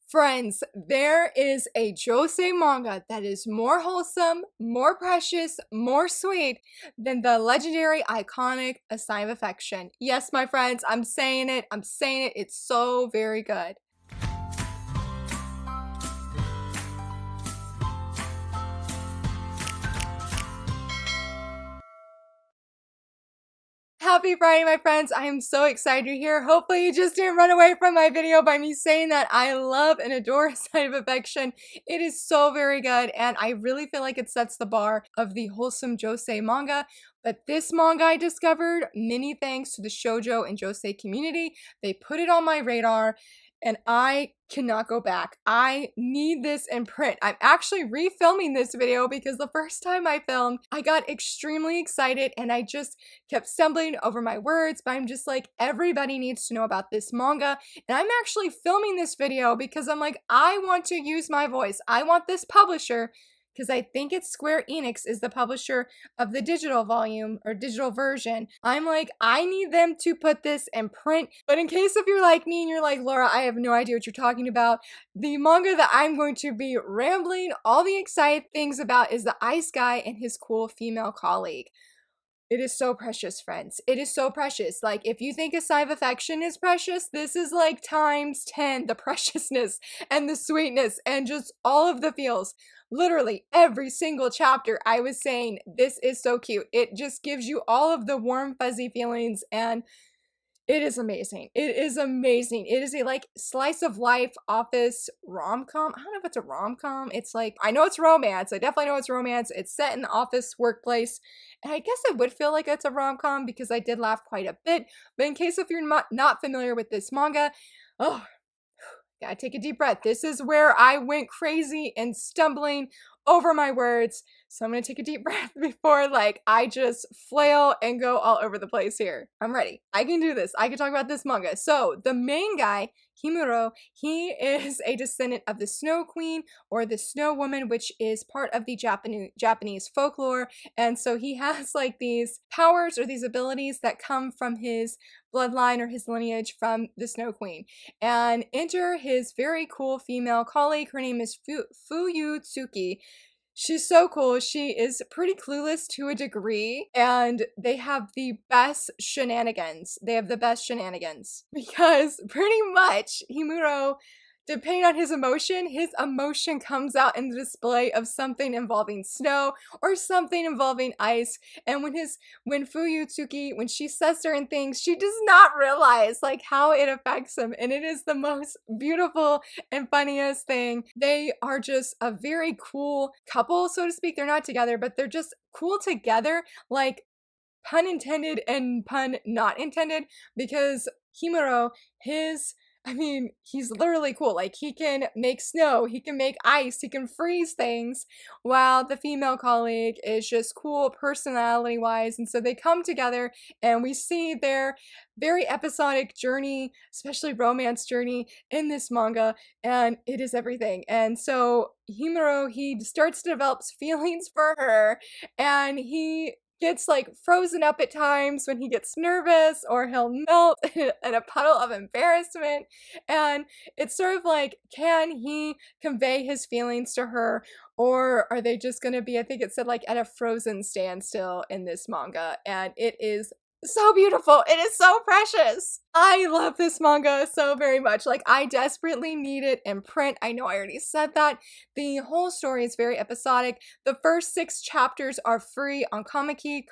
Friends, there is a Josei manga that is more wholesome, more precious, more sweet than the legendary, iconic A Sign of Affection. Yes, my friends, I'm saying it. It's so very good. Happy Friday, my friends. I am so excited you're here. Hopefully you just didn't run away from my video by me saying that I love and adore A Sign of Affection. It is so very good, and I really feel like it sets the bar of the wholesome Josei manga. But this manga I discovered, many thanks to the shoujo and Josei community. They put it on my radar, and I cannot go back. I need this in print. I'm actually refilming this video because the first time I filmed, I got extremely excited and I just kept stumbling over my words, but I'm just like, everybody needs to know about this manga. And I'm actually filming this video because I'm like, I want to use my voice. I want this publisher, because I think it's Square Enix is the publisher of the digital volume or digital version. I'm like, I need them to put this in print. But in case if you're like me and you're like, Laura, I have no idea what you're talking about, the manga that I'm going to be rambling all the excited things about is the ice guy and his cool female colleague. It is so precious, friends. It is so precious. Like, if you think A Sign of Affection is precious, this is like times 10 the preciousness and the sweetness and just all of the feels. Literally, every single chapter I was saying, this is so cute. It just gives you all of the warm, fuzzy feelings, and it is amazing. It is amazing. It is a like slice of life office rom-com. I don't know if it's a rom-com. It's like, I know it's romance. I definitely know it's romance. It's set in the office workplace. And I guess I would feel like it's a rom-com because I did laugh quite a bit. But in case if you're not familiar with this manga, oh, gotta take a deep breath. This is where I went crazy and stumbling over my words. So I'm gonna take a deep breath before like I just flail and go all over the place here. I'm ready. I can do this. I can talk about this manga. So the main guy, Himuro, he is a descendant of the Snow Queen or the Snow Woman, which is part of the Japanese folklore. And so he has like these powers or these abilities that come from his bloodline or his lineage from the Snow Queen. And enter his very cool female colleague. Her name is Fuyutsuki. She's so cool. She is pretty clueless to a degree, and they have the best shenanigans. Because pretty much Himuro, depending on his emotion comes out in the display of something involving snow or something involving ice. And when Fuyutsuki, when she says certain things, she does not realize like how it affects him. And it is the most beautiful and funniest thing. They are just a very cool couple, so to speak. They're not together, but they're just cool together. Like, pun intended and pun not intended, because Himuro, he's literally cool. Like, he can make snow, he can make ice, he can freeze things, while the female colleague is just cool personality-wise. And so they come together, and we see their very episodic journey, especially romance journey, in this manga, and it is everything. And so Himuro, he starts to develop feelings for her, and he gets like frozen up at times when he gets nervous, or he'll melt in a puddle of embarrassment. And it's sort of like, can he convey his feelings to her, or are they just gonna be, I think it said like at a frozen standstill in this manga? And it is so beautiful. It is so precious. I love this manga so very much. Like, I desperately need it in print. I know I already said that. The whole story is very episodic. The first 6 chapters are free on Comikey.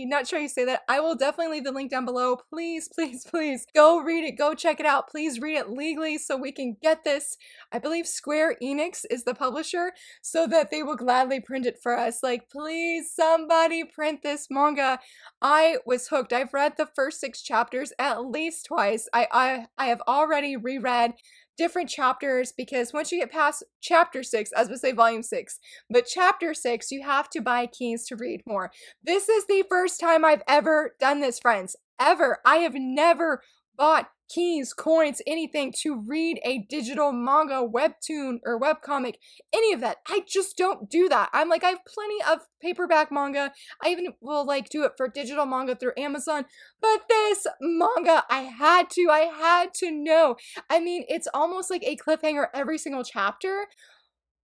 Not sure you say that. I will definitely leave the link down below. Please, please, please go read it. Go check it out. Please read it legally so we can get this. I believe Square Enix is the publisher, so that they will gladly print it for us. Like, please, somebody print this manga. I was hooked. I've read the first 6 chapters at least twice. I have already reread different chapters, because once you get past chapter 6, I was gonna say volume 6, but chapter 6, you have to buy keys to read more. This is the first time I've ever done this, friends. Ever. I have never bought keys, coins, anything to read a digital manga, webtoon, or webcomic, any of that. I just don't do that. I'm like, I have plenty of paperback manga. I even will like do it for digital manga through Amazon. But this manga, I had to know. I mean, it's almost like a cliffhanger every single chapter,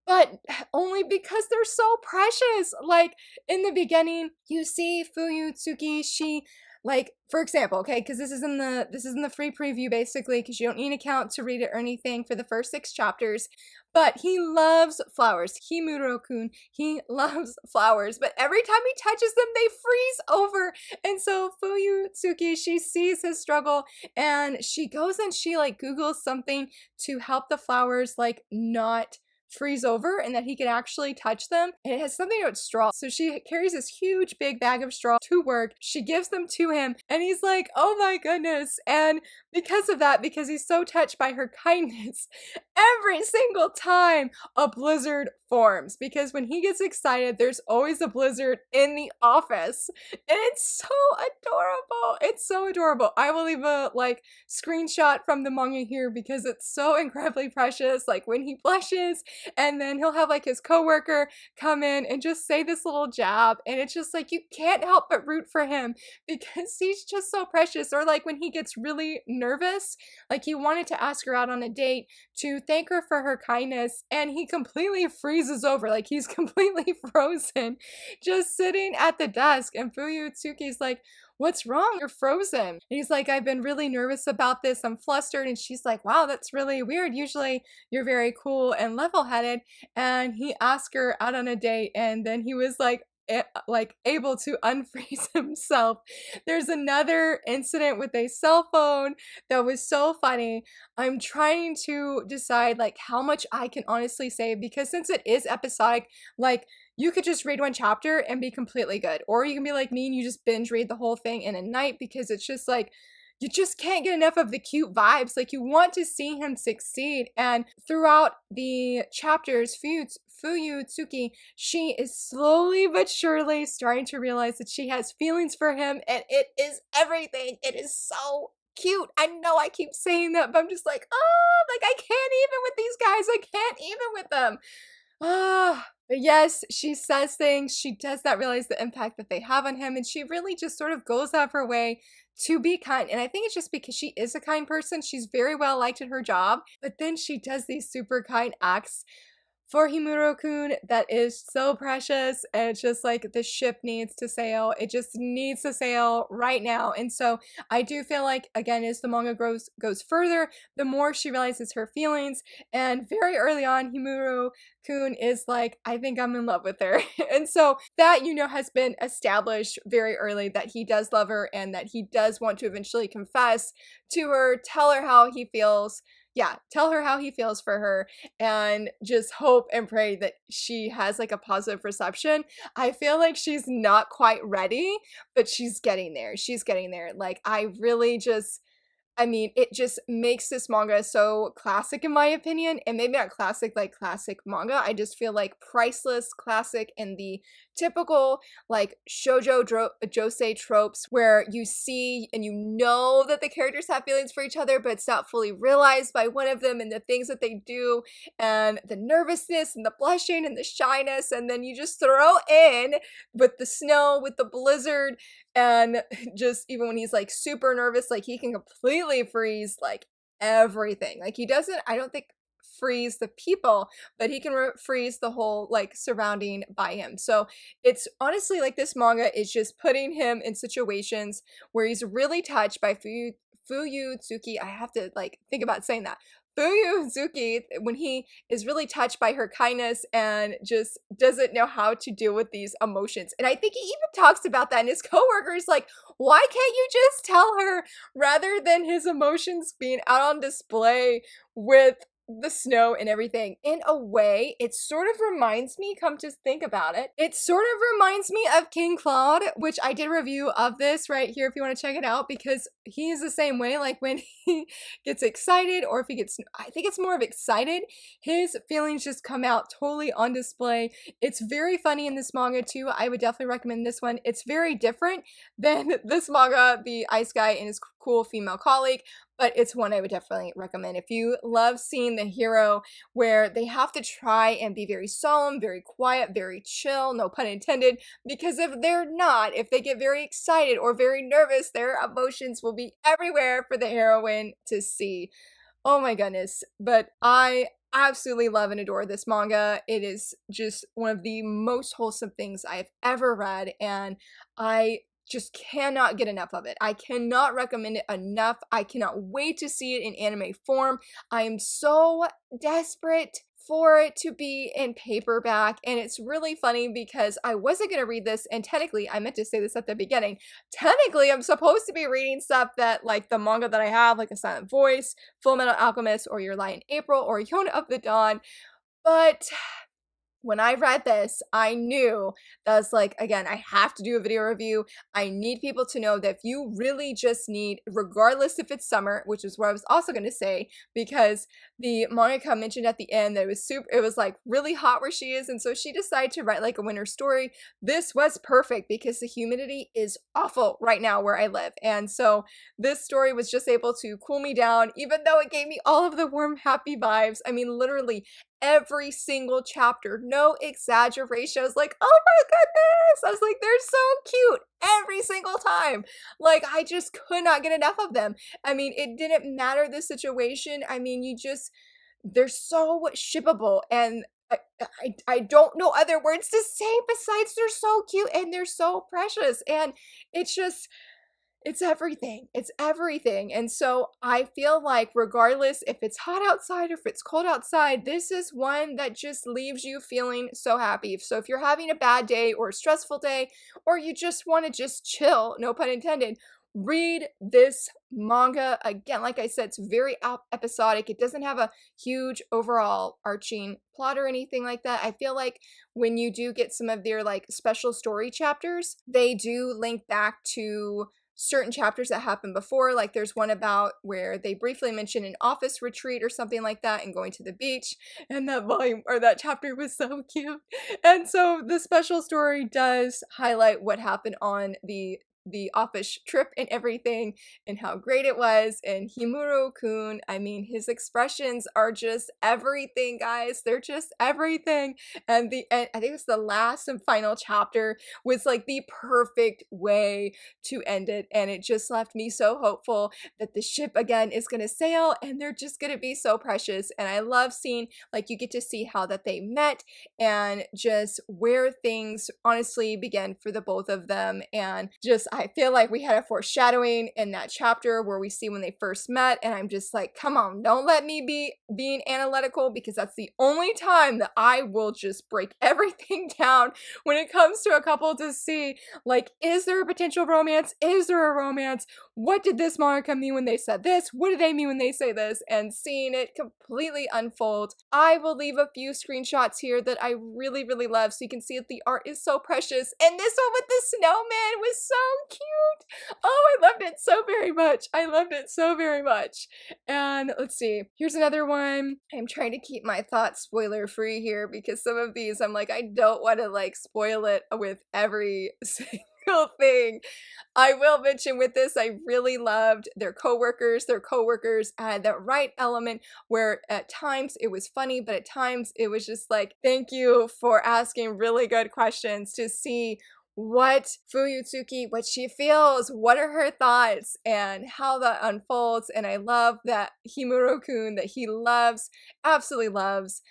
but only because they're so precious. Like in the beginning, you see Fuyutsuki, she like for example, okay, because this is in the free preview basically, because you don't need an account to read it or anything for the first 6 chapters. But he loves flowers. Himuro-kun, he loves flowers. But every time he touches them, they freeze over. And so Fuyutsuki, she sees his struggle and she goes and she like Googles something to help the flowers like not freeze over and that he can actually touch them. And it has something to do with straw. So she carries this huge big bag of straw to work. She gives them to him and he's like, oh my goodness. And because of that, because he's so touched by her kindness, every single time a blizzard forms. Because when he gets excited, there's always a blizzard in the office. And it's so adorable. It's so adorable. I will leave a like screenshot from the manga here because it's so incredibly precious. Like when he blushes and then he'll have like his coworker come in and just say this little jab, and it's just like you can't help but root for him because he's just so precious. Or like when he gets really nervous, like he wanted to ask her out on a date to thank her for her kindness, and he completely freezes over, like he's completely frozen, just sitting at the desk. And Fuyutsuki's like, what's wrong? You're frozen. And he's like, I've been really nervous about this. I'm flustered. And she's like, wow, that's really weird. Usually you're very cool and level-headed. And he asked her out on a date, and then he was like able to unfreeze himself. There's another incident with a cell phone that was so funny. I'm trying to decide like how much I can honestly say, because since it is episodic, like you could just read one chapter and be completely good, or you can be like me and you just binge read the whole thing in a night, because it's just like you just can't get enough of the cute vibes. Like you want to see him succeed. And throughout the chapters, Fuyutsuki, she is slowly but surely starting to realize that she has feelings for him, and it is everything. It is so cute. I know I keep saying that, but I'm just like, oh, like I can't even with these guys. I can't even with them. Ah, but yes, she says things. She does not realize the impact that they have on him, and she really just sort of goes out of her way to be kind. And I think it's just because she is a kind person. She's very well liked at her job, but then she does these super kind acts for Himuro-kun that is so precious. And it's just like the ship needs to sail. It just needs to sail right now. And so I do feel like, again, as the manga goes further, the more she realizes her feelings. And very early on, Himuro-kun is like, I think I'm in love with her. And so that, has been established very early, that he does love her and that he does want to eventually confess to her, tell her how he feels. Yeah, tell her how he feels for her, and just hope and pray that she has like a positive reception. I feel like she's not quite ready, but she's getting there. She's getting there. Like I really just I mean, it just makes this manga so classic in my opinion, and maybe not classic like classic manga. I just feel like priceless classic in the typical like josei tropes, where you see and you know that the characters have feelings for each other, but it's not fully realized by one of them, and the things that they do, and the nervousness and the blushing and the shyness, and then you just throw in with the snow, with the blizzard, and just even when he's like super nervous, like he can completely freeze like everything. Like he doesn't, I don't think, freeze the people, but he can freeze the whole like surrounding by him. So it's honestly like this manga is just putting him in situations where he's really touched by Fuyutsuki. I have to like think about saying that. Fuyutsuki, when he is really touched by her kindness and just doesn't know how to deal with these emotions. And I think he even talks about that, and his coworkers like, why can't you just tell her, rather than his emotions being out on display with the snow and everything. In a way, it sort of reminds me, come to think about it, it sort of reminds me of King Claude, which I did a review of this right here if you want to check it out, because he is the same way. Like when he gets excited, or if he gets, I think it's more of excited, his feelings just come out totally on display. It's very funny in this manga too. I would definitely recommend this one. It's very different than this manga, The Ice Guy and His Cool Female Colleague, but it's one I would definitely recommend. If you love seeing the hero where they have to try and be very solemn, very quiet, very chill, no pun intended, because if they're not, if they get very excited or very nervous, their emotions will be everywhere for the heroine to see. Oh my goodness. But I absolutely love and adore this manga. It is just one of the most wholesome things I've ever read, and I just cannot get enough of it. I cannot recommend it enough. I cannot wait to see it in anime form. I am so desperate for it to be in paperback, and it's really funny because I wasn't going to read this, and technically I meant to say this at the beginning. Technically I'm supposed to be reading stuff that, like, the manga that I have, like A Silent Voice, Full Metal Alchemist, or Your Lie in April, or Yona of the Dawn, but when I read this, I knew that I was like, again, I have to do a video review. I need people to know that if you really just need, regardless if it's summer, which is what I was also going to say, because the mangaka mentioned at the end that it was like really hot where she is, and so she decided to write like a winter story. This was perfect because the humidity is awful right now where I live, and so this story was just able to cool me down, even though it gave me all of the warm, happy vibes. I mean, literally every single chapter, no exaggeration. I was like, oh my goodness. I was like, they're so cute every single time. Like, I just could not get enough of them. I mean, it didn't matter the situation. I mean, they're so shippable, and I don't know other words to say besides they're so cute and they're so precious. And it's just, it's everything. It's everything. And so I feel like regardless if it's hot outside or if it's cold outside, this is one that just leaves you feeling so happy. So if you're having a bad day or a stressful day, or you just want to just chill, no pun intended, read this manga. Again, like I said, it's very episodic. It doesn't have a huge overall arching plot or anything like that. I feel like when you do get some of their like special story chapters, they do link back to certain chapters that happened before. Like there's one about where they briefly mention an office retreat or something like that and going to the beach, and that volume or that chapter was so cute. And so the special story does highlight what happened on the office trip and everything, and how great it was. And Himuro-kun, I mean, his expressions are just everything, guys. They're just everything. And I think it's the last and final chapter was like the perfect way to end it, and it just left me so hopeful that the ship again is going to sail and they're just going to be so precious. And I love seeing, like, you get to see how that they met and just where things honestly began for the both of them. And just, I feel like we had a foreshadowing in that chapter where we see when they first met, and I'm just like, come on, don't let me be being analytical, because that's the only time that I will just break everything down when it comes to a couple, to see, like, is there a potential romance? Is there a romance? What did this manga mean when they said this? What do they mean when they say this? And seeing it completely unfold. I will leave a few screenshots here that I really, really love, so you can see that the art is so precious. And this one with the snowman was so cute. Oh, I loved it so very much. I loved it so very much. And let's see. Here's another one. I'm trying to keep my thoughts spoiler free here, because some of these I'm like, I don't want to like spoil it with every single thing. I will mention with this, I really loved their coworkers. Their coworkers had that right element where at times it was funny, but at times it was just like, thank you for asking really good questions to see what Fuyutsuki, what she feels, what are her thoughts, and how that unfolds. And I love that Himuro-kun, that he loves, absolutely loves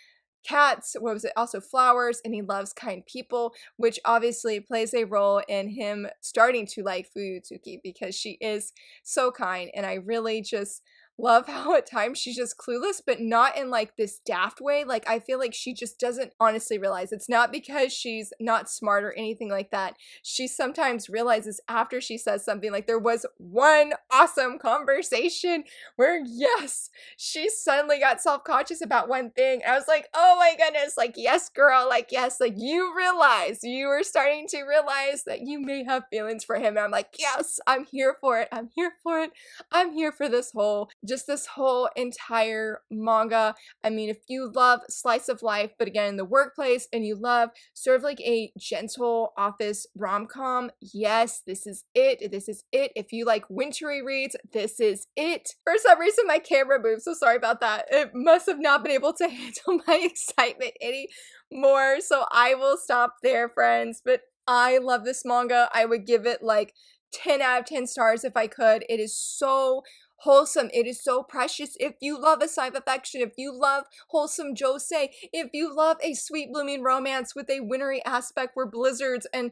cats, what was it, also flowers, and he loves kind people, which obviously plays a role in him starting to like Fuyutsuki, because she is so kind. And I really just love how at times she's just clueless, but not in like this daft way. Like, I feel like she just doesn't honestly realize. It's not because she's not smart or anything like that. She sometimes realizes after she says something. Like, there was one awesome conversation where, yes, she suddenly got self-conscious about one thing. I was like, oh my goodness, like, yes, girl, like, yes, like, you were starting to realize that you may have feelings for him. And I'm like, yes, I'm here for it. I'm here for it. I'm here for this whole just this whole entire manga. I mean, if you love slice of life, but again, in the workplace, and you love sort of like a gentle office rom-com, yes, this is it. This is it. If you like wintry reads, this is it. For some reason, my camera moved, so sorry about that. It must have not been able to handle my excitement anymore, so I will stop there, friends. But I love this manga. I would give it like 10 out of 10 stars if I could. It is so wholesome. It is so precious. If you love a side affection, if you love wholesome Josei, if you love a sweet blooming romance with a wintry aspect where blizzards and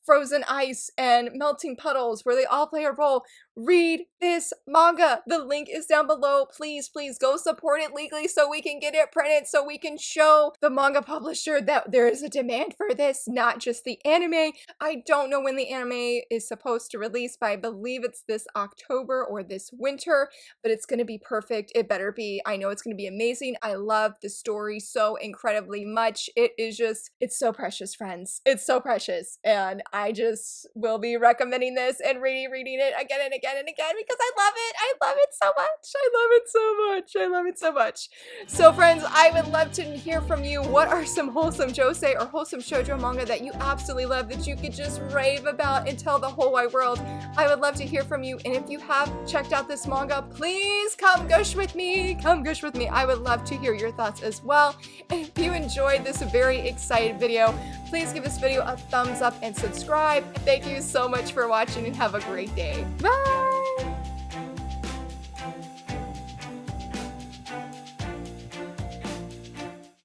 frozen ice and melting puddles where they all play a role, read this manga. The link is down below. Please, please go support it legally so we can get it printed, so we can show the manga publisher that there is a demand for this, not just the anime. I don't know when the anime is supposed to release, but I believe it's this October or this winter, but it's going to be perfect. It better be. I know it's going to be amazing. I love the story so incredibly much. It is just, it's so precious, friends. It's so precious. And I just will be recommending this and reading it again and again and again because I love it. I love it so much. I love it so much. I love it so much. So friends, I would love to hear from you. What are some wholesome Josei or wholesome shoujo manga that you absolutely love that you could just rave about and tell the whole wide world? I would love to hear from you. And if you have checked out this manga, please come gush with me. Come gush with me. I would love to hear your thoughts as well. And if you enjoyed this very excited video, please give this video a thumbs up and subscribe. Thank you so much for watching and have a great day. Bye!